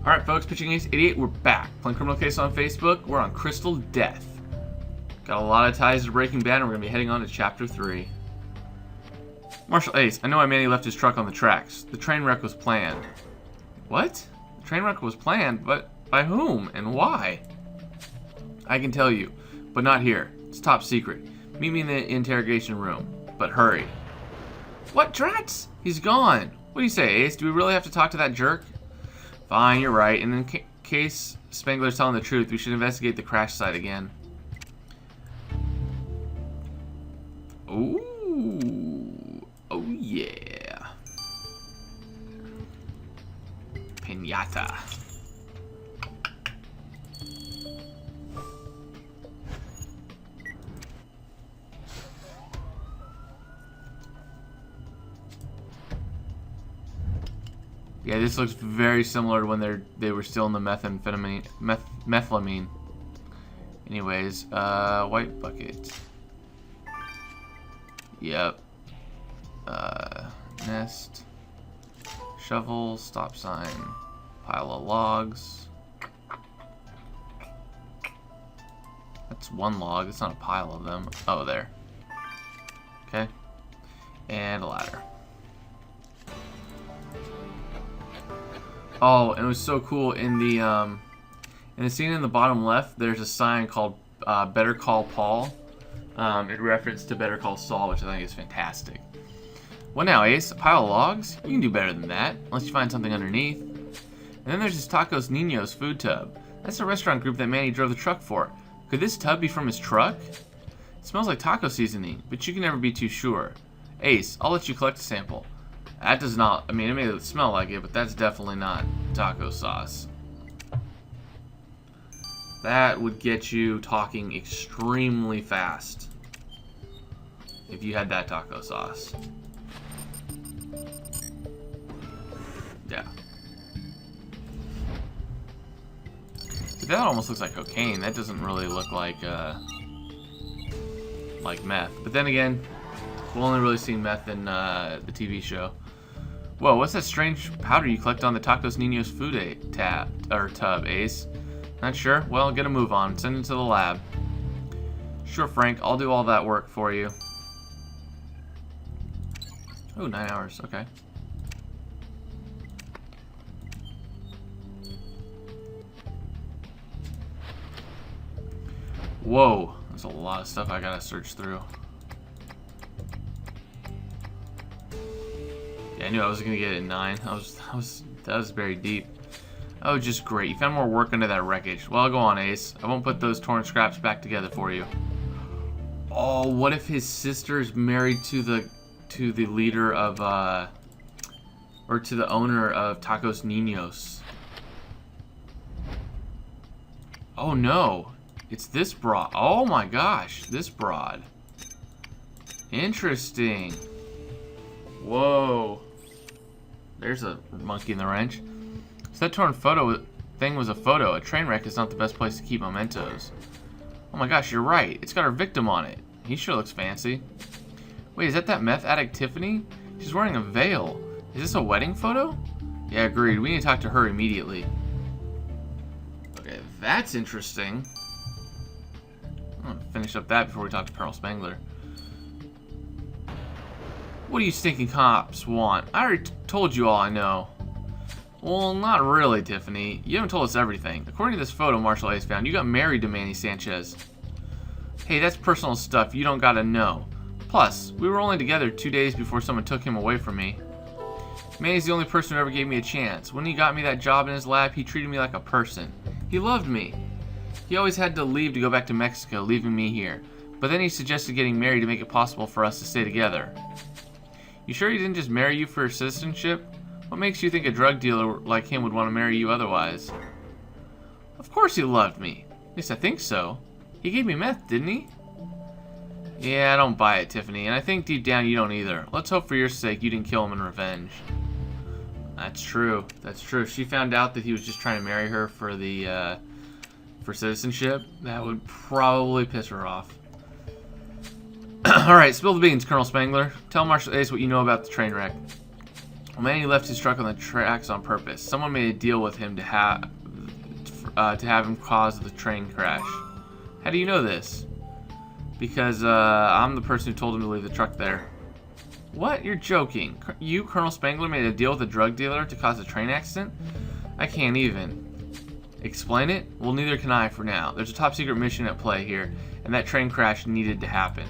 Alright folks, Pitching Ace 88, we're back. Playing Criminal Case on Facebook, we're on Crystal Death. Got a lot of ties to Breaking Bad and we're going to be heading on to Chapter 3. Marshal Ace, I know why Manny left his truck on the tracks. The train wreck was planned. What? The train wreck was planned? But by whom and why? I can tell you, but not here. It's top secret. Meet me in the interrogation room, but hurry. What drats? He's gone. What do you say, Ace? Do we really have to talk to that jerk? Fine, you're right. And in case Spangler's telling the truth, we should investigate the crash site again. Ooh. Oh, yeah. Piñata. Yeah, this looks very similar to when they were still in the methylamine. Anyways, white bucket. Yep. Nest. Shovel, stop sign, pile of logs. That's one log, it's not a pile of them. Oh, there. Okay. And a ladder. Oh, and it was so cool in the scene in the bottom left. There's a sign called "Better Call Paul," in reference to Better Call Saul, which I think is fantastic. What now, Ace? A pile of logs? You can do better than that, unless you find something underneath. And then there's this Tacos Niños food tub. That's the restaurant group that Manny drove the truck for. Could this tub be from his truck? It smells like taco seasoning, but you can never be too sure. Ace, I'll let you collect a sample. That does not, I mean, it may smell like it, but that's definitely not taco sauce. That would get you talking extremely fast if you had that taco sauce. Yeah. See, that almost looks like cocaine. That doesn't really look like meth. But then again, we've only really seen meth in the TV show. Whoa, what's that strange powder you collect on the Tacos Niños food tub, Ace? Not sure? Well, get a move on. Send it to the lab. Sure, Frank. I'll do all that work for you. Oh, 9 hours. Okay. Whoa. There's a lot of stuff I gotta search through. Yeah, I knew I was gonna get it in 9. That was very deep. Oh, just great. You found more work under that wreckage. Well, go on, Ace. I won't put those torn scraps back together for you. Oh, what if his sister's married to the leader of or to the owner of Tacos Niños? Oh no. It's this broad. Oh my gosh, this broad. Interesting. Whoa. There's a monkey in the wrench. So that torn photo thing was a photo. A train wreck is not the best place to keep mementos. Oh my gosh, you're right. It's got her victim on it. He sure looks fancy. Wait, is that meth addict Tiffany? She's wearing a veil. Is this a wedding photo? Yeah, agreed. We need to talk to her immediately. Okay, that's interesting. I'm gonna finish up that before we talk to Colonel Spangler. What do you stinking cops want? I already told you all I know. Well, not really, Tiffany. You haven't told us everything. According to this photo Marshal Ace found, you got married to Manny Sanchez. Hey, that's personal stuff you don't gotta know. Plus, we were only together 2 days before someone took him away from me. Manny's the only person who ever gave me a chance. When he got me that job in his lab, he treated me like a person. He loved me. He always had to leave to go back to Mexico, leaving me here. But then he suggested getting married to make it possible for us to stay together. You sure he didn't just marry you for citizenship? What makes you think a drug dealer like him would want to marry you otherwise? Of course he loved me. At least I think so. He gave me meth, didn't he? Yeah, I don't buy it, Tiffany, and I think deep down you don't either. Let's hope for your sake you didn't kill him in revenge. That's true. That's true. If she found out that he was just trying to marry her for the for citizenship, that would probably piss her off. Alright, spill the beans, Colonel Spangler. Tell Marshal Ace what you know about the train wreck. Well, Manny left his truck on the tracks on purpose. Someone made a deal with him to have him cause the train crash. How do you know this? Because I'm the person who told him to leave the truck there. What? You're joking. You, Colonel Spangler, made a deal with a drug dealer to cause a train accident? I can't even. Explain it? Well, neither can I for now. There's a top secret mission at play here, and that train crash needed to happen.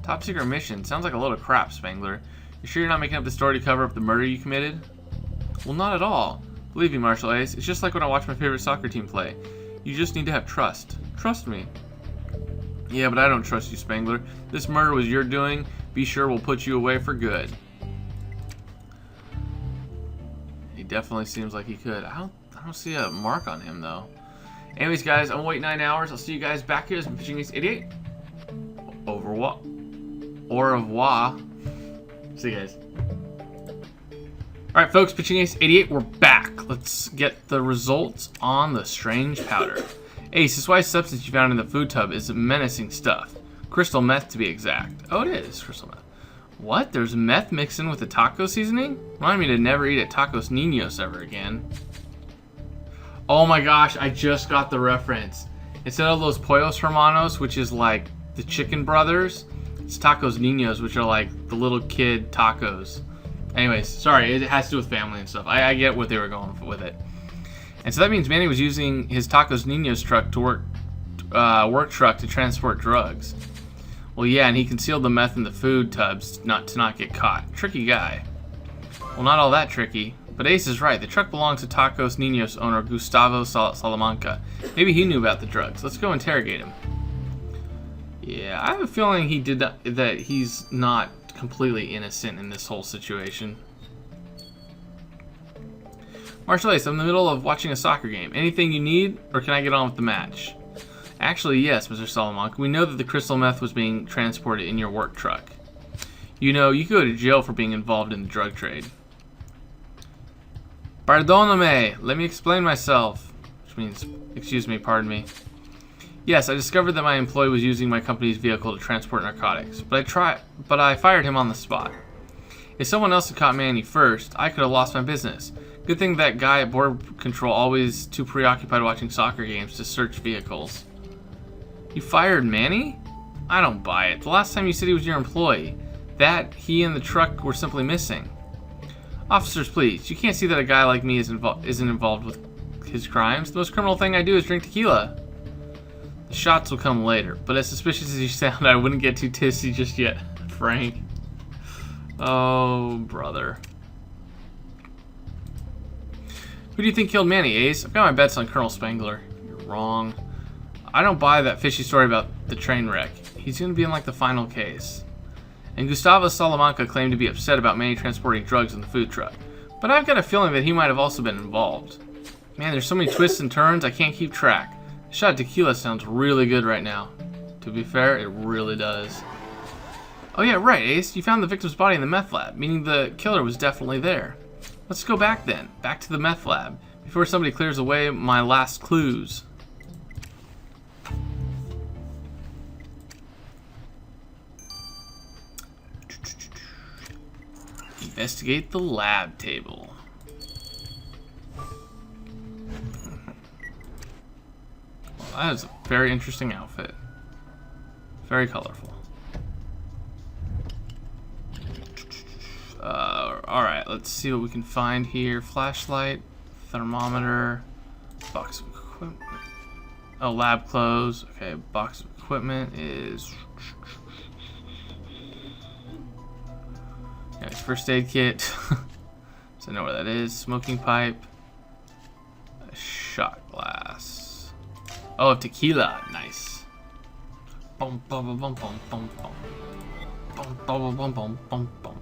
Top secret mission? Sounds like a load of crap, Spangler. You sure you're not making up the story to cover up the murder you committed? Well, not at all. Believe me, Marshal Ace, it's just like when I watch my favorite soccer team play. You just need to have trust. Trust me. Yeah, but I don't trust you, Spangler. This murder was your doing. Be sure we'll put you away for good. He definitely seems like he could. I don't see a mark on him, though. Anyways, guys, I'm gonna wait 9 hours. I'll see you guys back here. This has been Pitching Ace 88. Au revoir. See you guys. Alright, folks, Pitching Ace 88, we're back. Let's get the results on the strange powder. Ace, this white substance you found in the food tub is menacing stuff. Crystal meth, to be exact. Oh, it is crystal meth. What? There's meth mixed in with the taco seasoning? Remind me to never eat at Tacos Niños ever again. Oh my gosh, I just got the reference. Instead of those Pollos Hermanos, which is like the Chicken Brothers, it's Tacos Niños, which are like the little kid tacos. Anyways, sorry, it has to do with family and stuff. I get what they were going with it. And so that means Manny was using his Tacos Niños truck to work truck to transport drugs. Well, yeah, and he concealed the meth in the food tubs to not get caught. Tricky guy. Well, not all that tricky. But Ace is right. The truck belonged to Tacos Niños owner Gustavo Salamanca. Maybe he knew about the drugs. Let's go interrogate him. Yeah, I have a feeling he did that he's not completely innocent in this whole situation. Marshal Ace, I'm in the middle of watching a soccer game. Anything you need, or can I get on with the match? Actually, yes, Mr. Salamanca. We know that the crystal meth was being transported in your work truck. You know, you could go to jail for being involved in the drug trade. Pardoname, let me explain myself. Which means, excuse me, pardon me. Yes, I discovered that my employee was using my company's vehicle to transport narcotics, but I fired him on the spot. If someone else had caught Manny first, I could have lost my business. Good thing that guy at Border Control always too preoccupied watching soccer games to search vehicles. You fired Manny? I don't buy it. The last time you said he was your employee. That, he and the truck were simply missing. Officers, please. You can't see that a guy like me isn't involved with his crimes. The most criminal thing I do is drink tequila. The shots will come later, but as suspicious as you sound, I wouldn't get too tipsy just yet, Frank. Oh, brother. Who do you think killed Manny, Ace? I've got my bets on Colonel Spangler. You're wrong. I don't buy that fishy story about the train wreck. He's going to be in like the final case. And Gustavo Salamanca claimed to be upset about Manny transporting drugs in the food truck. But I've got a feeling that he might have also been involved. Man, there's so many twists and turns, I can't keep track. A shot of tequila sounds really good right now. To be fair, it really does. Oh yeah, right, Ace. You found the victim's body in the meth lab, meaning the killer was definitely there. Let's go back then. Back to the meth lab. Before somebody clears away my last clues. Investigate the lab table. Well, that is a very interesting outfit. Very colorful. Alright, let's see what we can find here. Flashlight, thermometer, box of equipment. Oh, lab clothes. Okay, box of equipment is... Yeah, first aid kit. So I know where that is. Smoking pipe. A shot glass. Oh, tequila. Nice. Bum bum bum bum bum bum bum. Bum bum bum bum bum bum.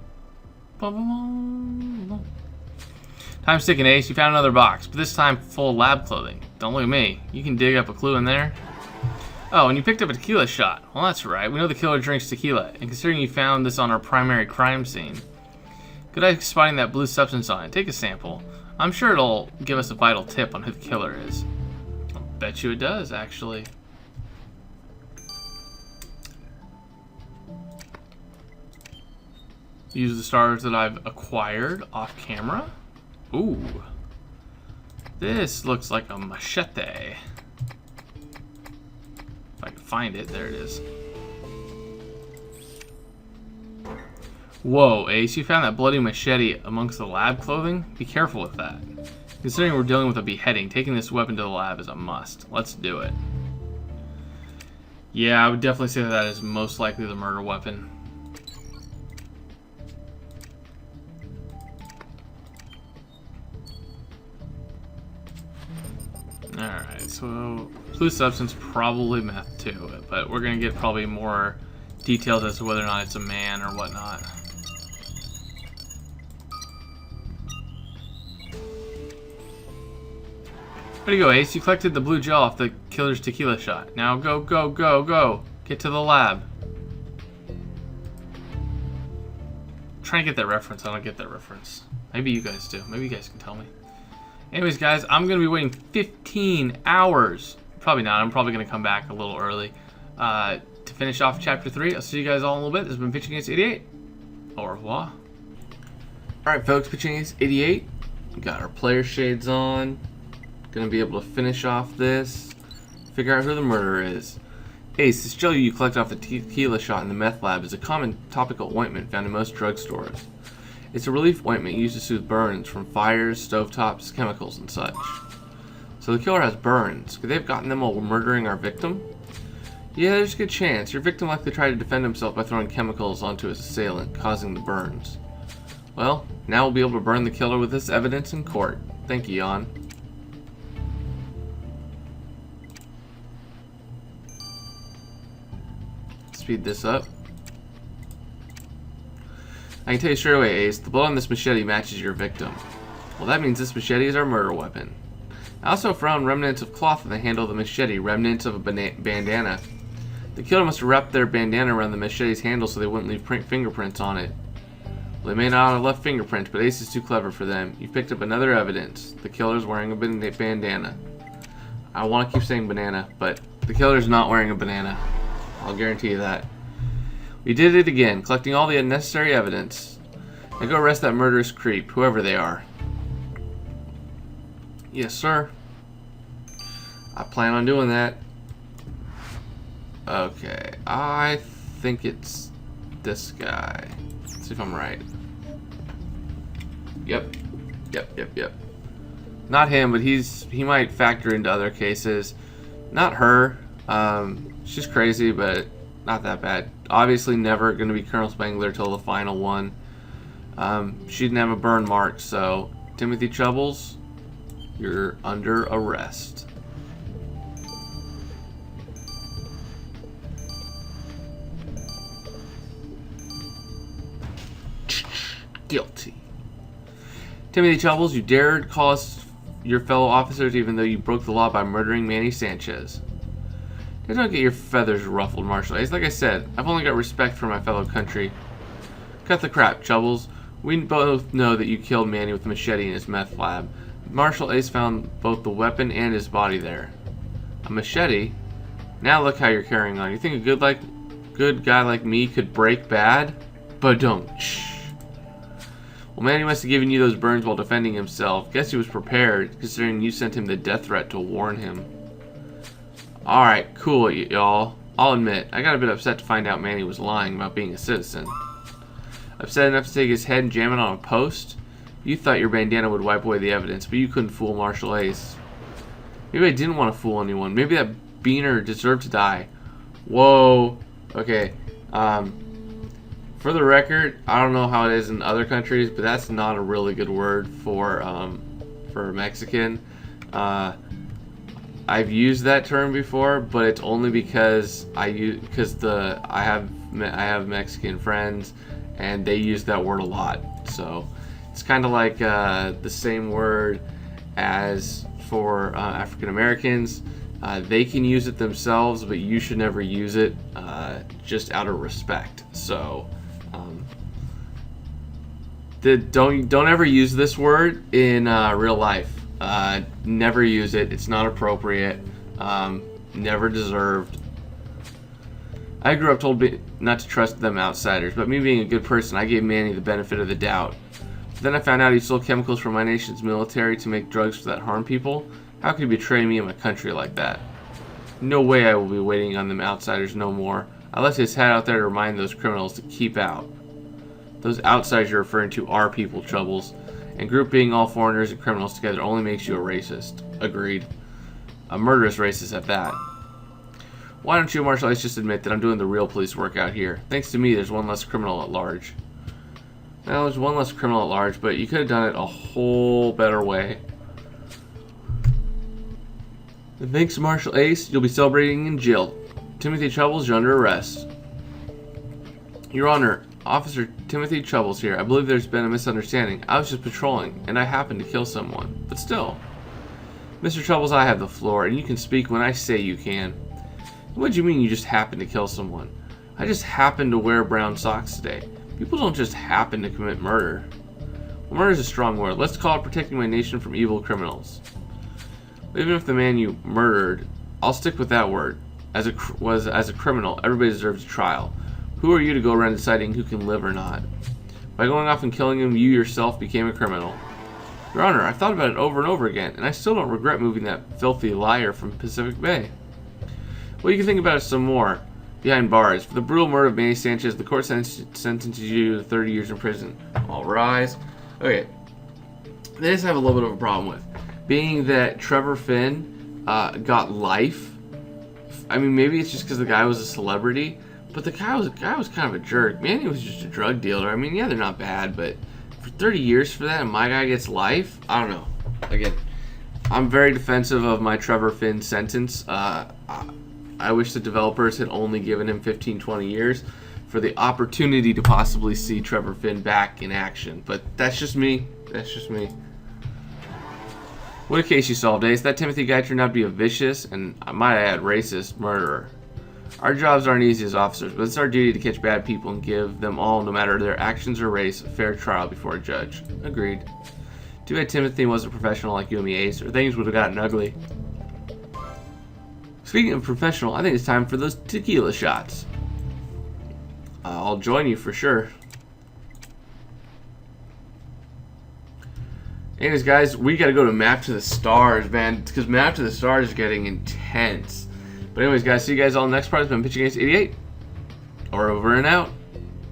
Time's ticking, Ace. You found another box, but this time full of lab clothing. Don't look at me. You can dig up a clue in there. Oh, and you picked up a tequila shot. Well, that's right. We know the killer drinks tequila, and considering you found this on our primary crime scene, good idea spotting that blue substance on it. Take a sample. I'm sure it'll give us a vital tip on who the killer is. I'll bet you it does, actually. Use the stars that I've acquired off camera. Ooh. This looks like a machete. If I can find it, there it is. Whoa, Ace, you found that bloody machete amongst the lab clothing? Be careful with that. Considering we're dealing with a beheading, taking this weapon to the lab is a must. Let's do it. Yeah, I would definitely say that is most likely the murder weapon. Alright, so blue substance, probably meth too, but we're gonna get probably more details as to whether or not it's a man or whatnot. Way to go, Ace. You collected the blue gel off the killer's tequila shot. Now go, go, go, go. Get to the lab. I'm trying to get that reference. I don't get that reference. Maybe you guys do. Maybe you guys can tell me. Anyways, guys, I'm going to be waiting 15 hours. Probably not. I'm probably going to come back a little early to finish off Chapter 3. I'll see you guys all in a little bit. This has been Pitching Against 88. Au revoir. Alright, folks. Pitching Against 88. We got our player shades on. Gonna be able to finish off this. Figure out who the murderer is. Ace, this gel you collect off the tequila shot in the meth lab is a common topical ointment found in most drugstores. It's a relief ointment used to soothe burns from fires, stovetops, chemicals, and such. So the killer has burns. Could they have gotten them while murdering our victim? Yeah, there's a good chance. Your victim likely tried to defend himself by throwing chemicals onto his assailant, causing the burns. Well, now we'll be able to burn the killer with this evidence in court. Thank you, Jan. Speed this up. I can tell you straight away, Ace, the blood on this machete matches your victim. Well, that means this machete is our murder weapon. I also found remnants of cloth on the handle of the machete, remnants of a bandana. The killer must have wrapped their bandana around the machete's handle so they wouldn't leave fingerprints on it. Well, they may not have left fingerprints, but Ace is too clever for them. You've picked up another evidence. The killer's wearing a bandana. I want to keep saying banana, but the killer's not wearing a banana. I'll guarantee you that. We did it again, collecting all the unnecessary evidence. Now go arrest that murderous creep, whoever they are. Yes, sir. I plan on doing that. Okay, I think it's this guy. Let's see if I'm right. Yep. Not him, but he might factor into other cases. Not her. She's crazy, but not that bad. Obviously never going to be Colonel Spangler till the final one. She didn't have a burn mark, so Timothy Troubles, you're under arrest. Guilty. Timothy Troubles, you dared call us your fellow officers even though you broke the law by murdering Manny Sanchez. Don't get your feathers ruffled, Marshal Ace. Like I said, I've only got respect for my fellow country. Cut the crap, Troubles. We both know that you killed Manny with a machete in his meth lab. Marshal Ace found both the weapon and his body there. A machete? Now look how you're carrying on. You think a good guy like me could break bad? But don't. Well, Manny must have given you those burns while defending himself. Guess he was prepared, considering you sent him the death threat to warn him. Alright, cool, y'all. I'll admit, I got a bit upset to find out Manny was lying about being a citizen. Upset enough to take his head and jam it on a post? You thought your bandana would wipe away the evidence, but you couldn't fool Marshal Ace. Maybe I didn't want to fool anyone. Maybe that beaner deserved to die. Whoa. Okay. For the record, I don't know how it is in other countries, but that's not a really good word for Mexican. I've used that term before, but it's only because I have Mexican friends, and they use that word a lot. So it's kind of like the same word as for African Americans. They can use it themselves, but you should never use it just out of respect. So don't ever use this word in real life. Never use it. It's not appropriate. Never deserved. I grew up told not to trust them outsiders, but me being a good person, I gave Manny the benefit of the doubt. Then I found out he stole chemicals from my nation's military to make drugs that harm people. How could he betray me and my country like that? No way I will be waiting on them outsiders no more. I left his hat out there to remind those criminals to keep out. Those outsiders you're referring to are people, Troubles. And grouping all foreigners and criminals together only makes you a racist. Agreed. A murderous racist at that. Why don't you, Marshal Ace, just admit that I'm doing the real police work out here? Thanks to me, there's one less criminal at large. Well, there's one less criminal at large, but you could have done it a whole better way. And thanks to Marshal Ace, you'll be celebrating in jail. Timothy Troubles, you're under arrest. Your Honor, Officer Timothy Troubles here. I believe there's been a misunderstanding. I was just patrolling, and I happened to kill someone. But still. Mr. Troubles, I have the floor, and you can speak when I say you can. What do you mean you just happened to kill someone? I just happened to wear brown socks today. People don't just happen to commit murder. Well, murder is a strong word. Let's call it protecting my nation from evil criminals. Even if the man you murdered, I'll stick with that word. As a criminal, everybody deserves a trial. Who are you to go around deciding who can live or not? By going off and killing him, you yourself became a criminal. Your Honor, I've thought about it over and over again, and I still don't regret moving that filthy liar from Pacific Bay. Well, you can think about it some more. Behind bars. For the brutal murder of Manny Sanchez, the court sentences you to 30 years in prison. All rise. Okay. This I have a little bit of a problem with. Being that Trevor Finn got life. I mean, maybe it's just because the guy was a celebrity, but the guy was kind of a jerk. Manny was just a drug dealer. I mean, yeah, they're not bad, but for 30 years for that, and my guy gets life? I don't know. Again, I'm very defensive of my Trevor Finn sentence. I wish the developers had only given him 15, 20 years for the opportunity to possibly see Trevor Finn back in action. But that's just me. That's just me. What a case you solved, Ace. That Timothy guy turned out to be a vicious, and I might add, racist murderer. Our jobs aren't easy as officers, but it's our duty to catch bad people and give them all, no matter their actions or race, a fair trial before a judge. Agreed. Too bad Timothy wasn't a professional like you and me, Ace, or things would have gotten ugly. Speaking of professional, I think it's time for those tequila shots. I'll join you for sure. Anyways, guys, we gotta go to Map to the Stars, man, because Map to the Stars is getting intense. But anyways, guys, see you guys all next part. It's been Pitching Ace 88. Over and out.